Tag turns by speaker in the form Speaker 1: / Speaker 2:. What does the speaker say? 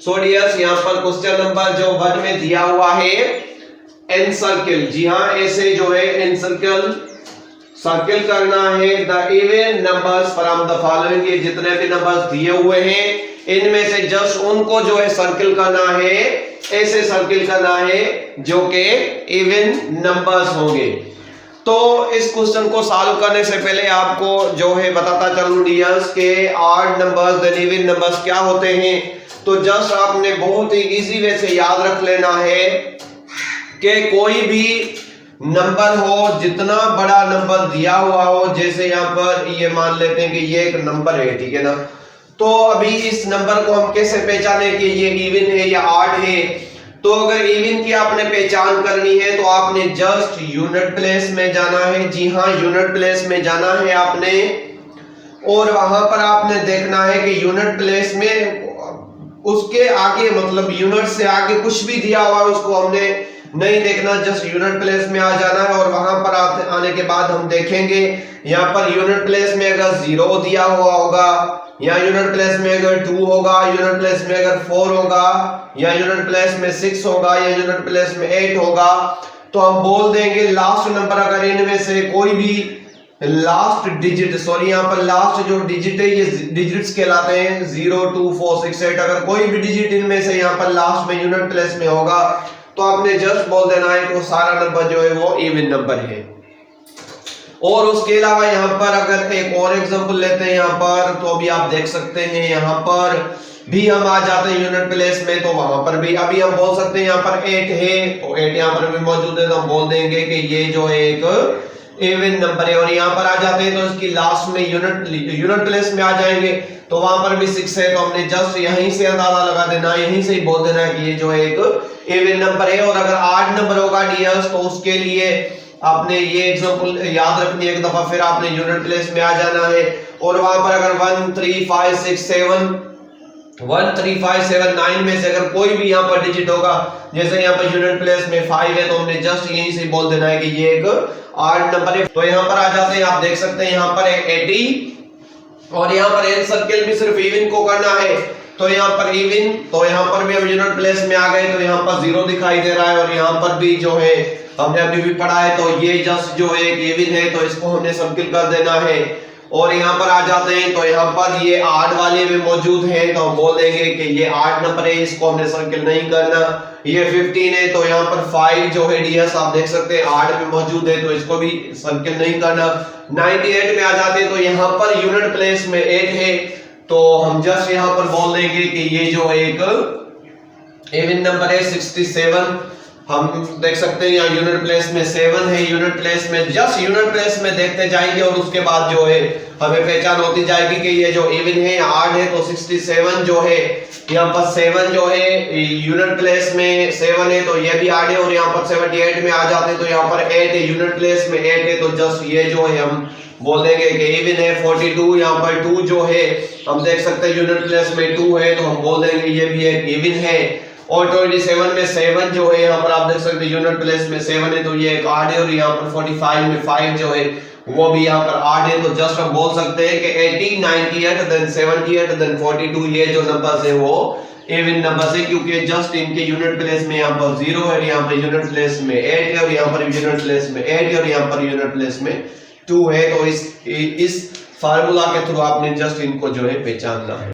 Speaker 1: सो dears यहाँ पर question number जो 1 में दिया हुआ है एनसर्कल, जी हाँ ऐसे जो है एनसर्कल सर्किल करना है the even numbers from the following, ये जितने भी नंबर्स दिए हुए हैं इनमें से जस्ट उनको जो है सर्किल करना है, ऐसे सर्किल करना है जो कि इवन नंबर्स होंगे। तो इस क्वेश्चन को सॉल्व करने से पहले आपको जो है बताता चलूं डियर्स के odd numbers then even numbers क्या होते हैं। तो जस्ट आपने बहुत ही इजी वे से याद रख लेना है कि कोई भी नंबर हो, जितना बड़ा नंबर दिया हुआ हो, जैसे यहाँ पर ये मान लेते हैं कि ये एक नंबर है, ठीक है ना। तो अभी इस नंबर को हम कैसे पहचाने कि ये इवन है या ऑड है। तो अगर इवन की आपने पहचान करनी है तो आपने जस्ट यूनिट प्लेस में जाना है, जी हाँ यूनिट प्लेस में जाना है आपने, और वहां पर आपने देखना है कि यूनिट प्लेस में उसके आगे मतलब यूनिट से आगे कुछ भी दिया हुआ है उसको हमने नहीं देखना, जस्ट यूनिट प्लेस में आ जाना है। और वहां पर आने के बाद हम देखेंगे यहाँ पर यूनिट प्लेस में अगर 0 दिया हुआ होगा, या यूनिट प्लेस में अगर 2 होगा, यूनिट प्लेस में अगर 4 होगा, या यूनिट प्लेस में 6 होगा, या यूनिट प्लेस में 8 होगा, तो हम बोल देंगे लास्ट नंबर अगर इनमें से कोई भी लास्ट डिजिट, सॉरी यहाँ पर लास्ट जो डिजिट है ये डिजिट्स कहलाते हैं 0 2 4 6 8, अगर कोई भी डिजिट इनमें से यहाँ पर लास्ट में यूनिट प्लेस में होगा तो आपने जस्ट बोल देना है कि वो सारा नंबर जो है वो इवन नंबर है। और उसके अलावा यहाँ पर अगर एक और एग्जांपल लेते हैं यहाँ पर, तो अभी आप देख सकते हैं यहाँ पर भी हम आ जाते हैं यूनिट प्लेस में, तो वहां पर भी अभी हम बोल सकते हैं यहाँ पर 8 है, तो 8 यहाँ पर भी मौजूद है, तो हम बोल देंगे कि ये जो है एक इवन नंबर है। और यहाँ पर आ जाते हैं तो इसकी लास्ट में यूनिट प्लेस में आ जाएंगे, तो वहां पर भी 6 है, तो हमने जस्ट यहीं से अंदाजा लगा देना, यहीं से ही बोल देना है कि ये जो है एक इवन नंबर है। और अगर ऑड नंबर होगा डियर्स तो उसके लिए आपने ये एग्जांपल याद रखनी है एक दफा, फिर आपने यूनिट प्लेस में आ जाना है, और वहां पर अगर 1 3 5 6 7 1 3 5 7 9 में से अगर कोई भी यहाँ पर डिजिट होगा, जैसे यहाँ पर यूनिट प्लेस में 5 है, तो हमने जस्ट यहीं से बोल देना है कि ये एक ऑड नंबर है। तो यहाँ पर आ जाते हैं, आप देख सकते हैं यहाँ पर 80, और यहाँ पर एन सर्किल भी सिर्फ इवन को करना है, तो यहाँ पर इवन, तो यहाँ पर भी हम यूनिट प्लेस में आ गए, तो यहाँ पर 0 दिखाई दे रहा है, और यहाँ पर भी जो है हमने अभी भी पढ़ा है, तो ये जस्ट जो है एक इवन है, तो इसको हमने सर्किल कर देना है। और यहाँ पर आ जाते हैं तो यहाँ पर ये ऑड वाले में मौजूद है, तो हम बोल देंगे कि ये ऑड नंबर है, इसको हमने सर्किल नहीं करना। ये 15 है, तो यहाँ पर 5 जो है डियर्स आप देख सकते हैं ऑड में मौजूद है, तो इसको भी सर्किल नहीं करना। 98 में आ जाते हैं, तो यहाँ पर यूनिट प्लेस में 8 है, तो हम जस्ट यहाँ पर बोल देंगे कि ये जो एक इवन नंबर है। 67 हम देख सकते हैं यहाँ यूनिट प्लेस में 7 है, यूनिट प्लेस में जस्ट यूनिट प्लेस में देखते जाएंगे, और उसके बाद जो है हमें पहचान होती जाएगी कि ये जो इवन है ऑड है। तो 67 जो है यहाँ पर 7 जो है यूनिट प्लेस में 7 है, तो ये भी ऑड है। और यहाँ पर 78 में आ जाते हैं, तो यहाँ पर 8 है, यूनिट प्लेस में 8 है, तो जस्ट ये जो है हम बोल देंगे कि इवन है। 42 यहाँ पर 2 जो है हम देख सकते हैं यूनिट प्लेस में 2 है, तो हम बोल देंगे ये भी एक इवन है। और 27 में 7 जो है यहाँ पर आप देख सकते हैं यूनिट प्लेस में 7 है, तो ये एक ऑड है। और यहाँ पर 45 में 5 जो है वो भी यहाँ पर ऑड है, तो जस्ट हम बोल सकते हैं कि 80 98 देन 78 देन 42 ये जो नंबर्स है वो इवन नंबर्स है, क्योंकि जस्ट इनके यूनिट प्लेस में यहाँ पर 0 है, यहाँ पर यूनिट प्लेस में 8 है, और यहाँ पर यूनिट प्लेस में 8 है, और यहाँ पर यूनिट प्लेस में 2 है। तो इस फार्मूला के थ्रू आपने जस्ट इनको जो है पहचानना है।